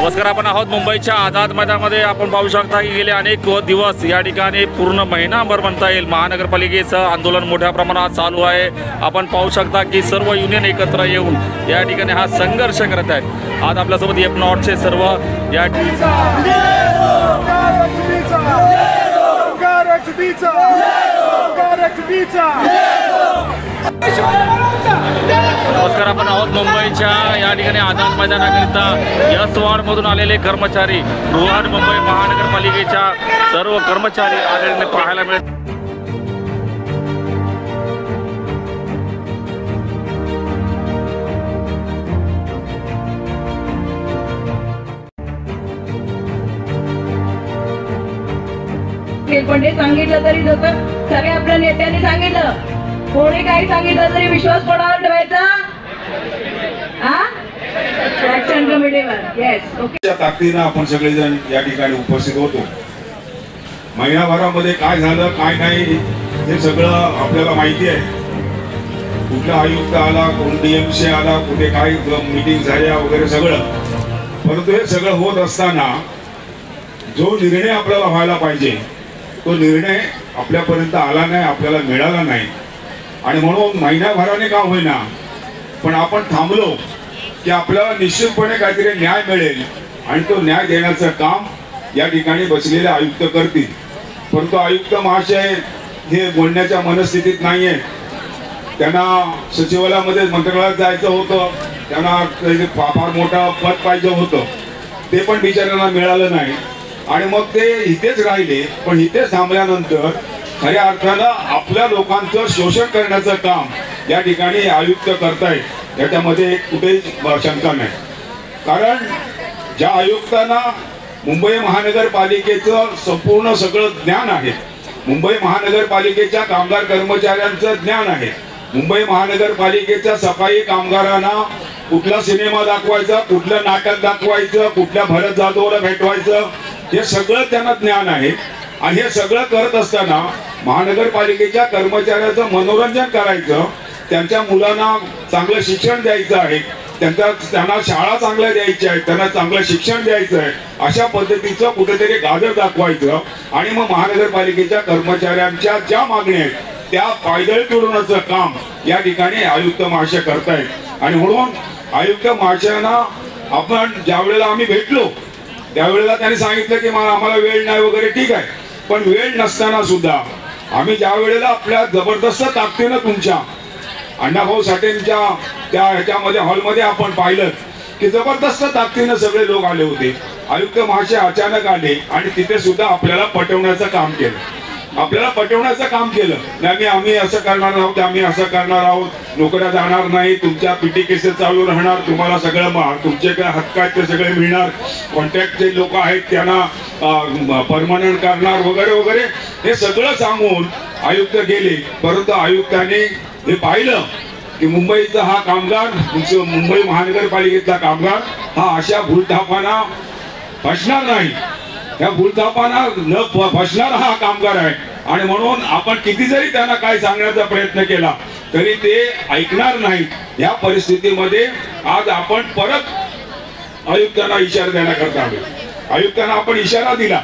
नमस्कार, आपण आहोत मुंबईच्या आझाद मैदानामध्ये. आपण पाहू शकता की गेले अनेक दिवस या ठिकाणी पूर्ण महिनाभर म्हणता येईल महानगरपालिकेचं आंदोलन मोठ्या प्रमाणात चालू आहे. आपण पाहू शकता की सर्व युनियन एकत्र येऊन या ठिकाणी हा संघर्ष करत आहेत. आज आपल्यासोबत एफ नॉटचे सर्व या नमस्कार, आपण आहोत मुंबईच्या या ठिकाणी आझाद मैदानाकरिता यस वॉर्डमधून आलेले कर्मचारी, बृहन्मुंबई महानगरपालिकेच्या सर्व कर्मचारी आलेले पाहायला मिळत. पण ते सांगितलं तरी जसं सगळ्या आपल्या नेत्यांनी सांगितलं, कोणी काही सांगितलं तरी विश्वास कोणावर ठेवायचा? ऍक्शन कमिटीवर. Yes, okay. ताकदीनं आपण सगळेजण या ठिकाणी उपस्थित होतो. महिनाभरामध्ये काय झालं काय नाही हे सगळं आपल्याला माहिती आहे. कुठला आयुक्त आला, कोण DMC आला, कुठे काय मीटिंग झाल्या वगैरे सगळं. परंतु हे सगळं होत असताना जो निर्णय आपल्याला व्हायला पाहिजे तो निर्णय आपल्यापर्यंत आला नाही, आपल्याला मिळाला नाही. आणि म्हणून महिनाभराने का होईना पण आपण थांबलो की आपल्याला निश्चितपणे काहीतरी न्याय मिळेल आणि तो न्याय देण्याचं काम या ठिकाणी बसलेले आयुक्त करतील. परंतु आयुक्त महाशय हे बोलण्याच्या मनस्थितीत नाही आहे. त्यांना सचिवालयामध्ये मंत्रालयात जायचं होतं, त्यांना फार मोठं पद पाहिजे होतं, ते पण बिचाऱ्यांना मिळालं नाही. आणि मग ते इथेच राहिले. पण इथेच थांबल्यानंतर खऱ्या अर्थानं आपल्या लोकांचं शोषण करण्याचं काम या ठिकाणी आयुक्त करतायत, याच्यामध्ये कुठेही शंका नाही. कारण ज्या आयुक्तांना मुंबई महानगरपालिकेचं संपूर्ण सगळं ज्ञान आहे, मुंबई महानगरपालिकेच्या कामगार कर्मचाऱ्यांचं ज्ञान आहे, मुंबई महानगरपालिकेच्या सफाई कामगारांना कुठला सिनेमा दाखवायचा, कुठलं नाटक दाखवायचं, कुठल्या भरत जाधवला भेटवायचं, हे सगळं त्यांना ज्ञान आहे. आणि हे सगळं करत असताना महानगरपालिकेच्या कर्मचाऱ्याचं मनोरंजन करायचं, त्यांच्या मुलांना चांगलं शिक्षण द्यायचं आहे, त्यांना शाळा चांगल्या द्यायच्या आहेत, त्यांना चांगलं शिक्षण द्यायचं आहे, अशा पद्धतीचं कुठेतरी गाजर दाखवायचं. आणि मग महानगरपालिकेच्या कर्मचाऱ्यांच्या ज्या मागण्या आहेत त्या पायदळी तुडवण्याचं काम या ठिकाणी आयुक्त महाशय करतायत. आणि म्हणून आयुक्त महाशयांना आपण ज्या वेळेला आम्ही भेटलो त्यावेळेला त्यांनी सांगितलं की आम्हाला वेळ नाही वगैरे. ठीक आहे, पण वेळ नसताना सुद्धा आम्ही ज्या वेळेला आपल्या जबरदस्त ताकदीनं तुमच्या अण्णाभाऊ साठेंच्या त्या ह्याच्यामध्ये हॉलमध्ये आपण पाहिलं की जबरदस्त ताकदीनं सगळे लोक आले होते. आयुक्त महाशय अचानक आले आणि तिथे सुद्धा आपल्याला पटवण्याचं काम केलं, आपल्याला पटवण्याचं काम केलं. नाही आम्ही असं करणार आहोत, आम्ही असं करणार आहोत, नोकऱ्या जाणार नाही, तुमच्या PT केसेस चालू राहणार, तुम्हाला सगळं तुमचे काय हक्क आहेत ते सगळे मिळणार, कॉन्ट्रॅक्टचे लोक आहेत त्यांना परमनंट करणार वगैरे वगैरे, हे सगळं सांगून आयुक्त गेले. परंतु आयुक्तांनी हे पाहिलं की मुंबईचा हा कामगार, मुंबई महानगरपालिकेतला कामगार हा अशा भूलथापांना फसणार नाही, या भूलथापांना न फसणारा हा कामगार आहे. आणि म्हणून आपण किती जरी त्यांना काय सांगण्याचा प्रयत्न केला तरी ते ऐकणार नाहीत. या परिस्थितीमध्ये आज आपण परत आयुक्तांना इशारा देण्याकरता आलो. आयुक्तांना आपण इशारा दिला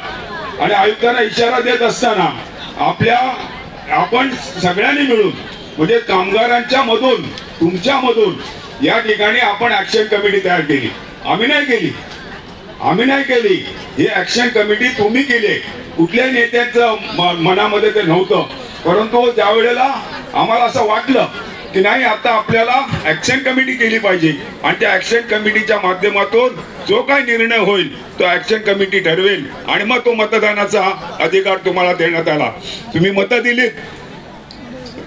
आणि आयुक्तांना इशारा देत असताना आपण सगळ्यांनी मिळून म्हणजे कामगारांच्या मधून, तुमच्या मधून या ठिकाणी आपण ऍक्शन कमिटी तयार केली. आम्ही नाही केली, ही ऍक्शन कमिटी तुम्ही केली. कुठल्याही नेत्यांचं मनामध्ये ते नव्हतं. परंतु ज्या वेळेला आम्हाला असं वाटलं की नाही आता आपल्याला ऍक्शन कमिटी केली पाहिजे आणि त्या ऍक्शन कमिटीच्या माध्यमातून जो काही निर्णय होईल तो ऍक्शन कमिटी ठरवेल आणि मग तो मतदानाचा अधिकार तुम्हाला देण्यात आला. तुम्ही मतं दिलीत.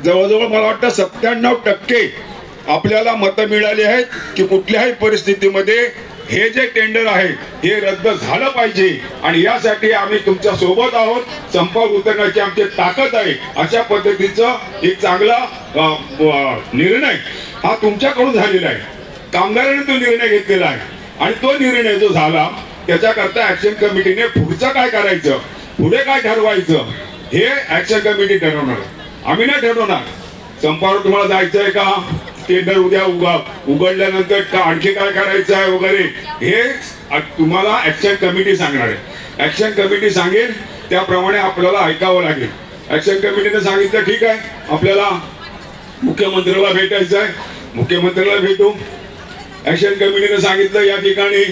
जवळजवळ मला वाटतं 97% आपल्याला मतं मिळाली आहेत की कुठल्याही परिस्थितीमध्ये हे जे टेंडर आहे हे रद्द झालं पाहिजे. आणि यासाठी आम्ही तुमच्या सोबत आहोत, संपावर उतरण्याची आमची ताकद आहे. अशा पद्धतीचं एक चांगला निर्णय हा तुमच्याकडून झालेला आहे. कामगारांनी तो निर्णय घेतलेला आहे आणि तो निर्णय जो झाला त्याच्याकरता ऍक्शन कमिटीने पुढचं काय करायचं, पुढे काय ठरवायचं हे ऍक्शन कमिटी ठरवणार, आम्ही नाही ठरवणार. संपावर तुम्हाला जायचंय का, टेंडर उद्या उघडल्यानंतर आणखी काय करायचं आहे वगैरे हे तुम्हाला ऍक्शन कमिटी सांगणार आहे. ऍक्शन कमिटी सांगेल त्याप्रमाणे आपल्याला ऐकावं लागेल. ऍक्शन कमिटीने सांगितलं ठीक आहे आपल्याला मुख्यमंत्र्याला भेटायचं आहे, मुख्यमंत्र्याला भेटू. ऍक्शन कमिटीने सांगितलं या ठिकाणी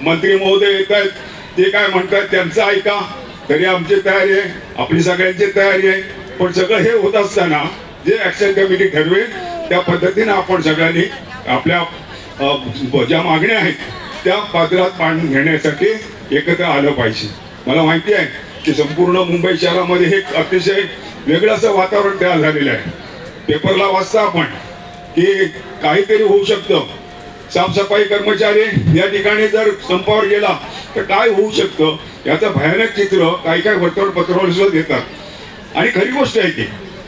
मंत्री महोदय येत आहेत, ते काय म्हणतात त्यांचं ऐका, तरी आमची तयारी आहे, आपली सगळ्यांची तयारी आहे. पण सगळं हे होत असताना जे ऍक्शन कमिटी ठरवेल त्या पद्धतीने आपण सगळ्यांनी आपल्या ज्या मागण्या आहेत त्या पात्रात मांडून घेण्यासाठी एकत्र आलं पाहिजे. मला माहिती आहे की संपूर्ण मुंबई शहरामध्ये हे अतिशय वेगळं असं वातावरण तयार झालेलं आहे. पेपरला वाचता आपण की काहीतरी होऊ शकतं, साफसफाई कर्मचारी या ठिकाणी जर संपावर गेला तर काय होऊ शकतं याचं भयानक चित्र काही काही वर्तमानपत्रावर सुद्धा देतात. आणि खरी गोष्ट आहे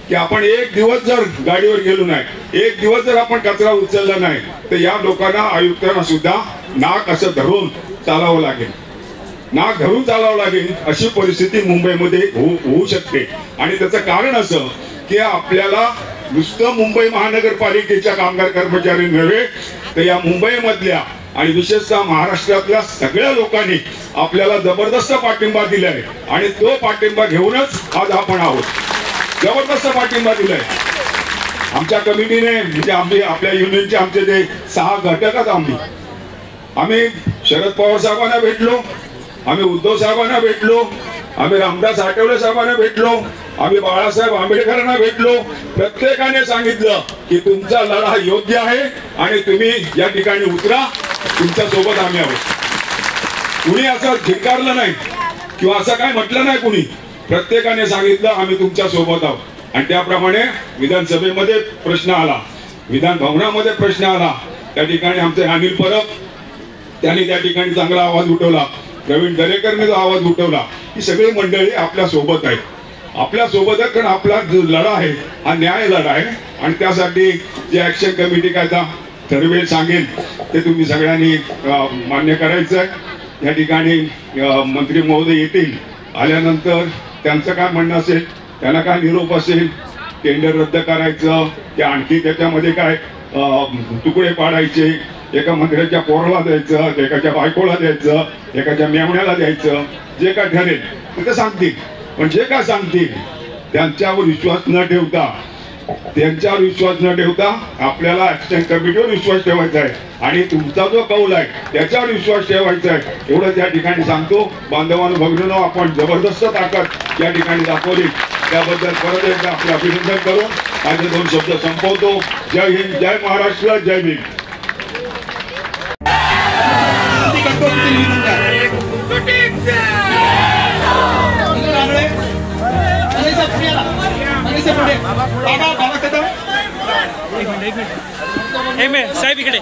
की आपण एक दिवस जर गाडीवर गेलो नाही, एक दिवस जर आपण कचरा उचलला नाही तर या लोकांना आयुक्तांना सुद्धा नाक असं धरून चालावं लागेल, नाक धरून चालावं लागेल अशी परिस्थिती मुंबईमध्ये होऊ शकते. आणि त्याचं कारण असं की आपल्याला नुसतं मुंबई महानगरपालिकेच्या कामगार कर्मचारी नव्हे तर या मुंबईमधल्या आणि विशेषतः महाराष्ट्रातल्या सगळ्या लोकांनी आपल्याला जबरदस्त पाठिंबा दिलाय. आणि तो पाठिंबा घेऊनच आज आपण आहोत. जबरदस्त पाठिंबा दिलाय आमच्या कमिटीने, म्हणजे आपल्या युनियनचे आमचे जे 6 घटकच आम्ही शरद पवार साहेबांना भेटलो, आम्ही उद्धव साहेबांना भेटलो, आम्ही रामदास आठवले साहेबांना भेटलो, आम्ही बाळासाहेब आंबेडकरांना भेटलो. प्रत्येकाने सांगितलं की तुमचा लढा योग्य आहे आणि तुम्ही या ठिकाणी उतरा, तुमच्या सोबत आम्ही आहोत. कुणी असं झिकारलं नाही किंवा असं काय म्हटलं नाही कुणी. प्रत्येकाने सांगितलं आम्ही तुमच्या सोबत आहोत. आणि त्याप्रमाणे विधानसभेमध्ये प्रश्न आला, विधान भवनामध्ये प्रश्न आला, त्या ठिकाणी आमचे अनिल परब त्यांनी त्या ठिकाणी चांगला आवाज उठवला, प्रवीण दरेकरने जो आवाज उठवला. ही सगळी मंडळी आपल्या सोबत आहेत, आपल्या सोबत आहेत. कारण आपला जो लढा आहे हा न्याय लढा आहे. आणि त्यासाठी जे ऍक्शन कमिटी काय ठरवेल सांगेल ते तुम्ही सगळ्यांनी मान्य करायचं आहे. या ठिकाणी मंत्री महोदय येतील, आल्यानंतर त्यांचं काय म्हणणं असेल, त्यांना काय निरोप असेल, टेंडर रद्द करायचं की आणखी त्याच्यामध्ये काय तुकडे पाडायचे, एका मंत्र्याच्या पोराला द्यायचं, एकाच्या बायकोला द्यायचं, एकाच्या मेवण्याला द्यायचं, जे काय ठरेल ते सांगतील. पण जे काय सांगतील त्यांच्यावर विश्वास न ठेवता आपल्याला ऍक्शन कमिटीवर विश्वास ठेवायचा आहे. आणि तुमचा जो कौल आहे त्याच्यावर विश्वास ठेवायचा आहे. एवढं त्या ठिकाणी सांगतो. बांधवांनो भगिनींनो, आपण जबरदस्त ताकद या ठिकाणी दाखवली, त्याबद्दल परत एकदा आपले अभिनंदन करून माझे 2 शब्द संपवतो. जय हिंद, जय महाराष्ट्र, जय भीम. साहेब इकडे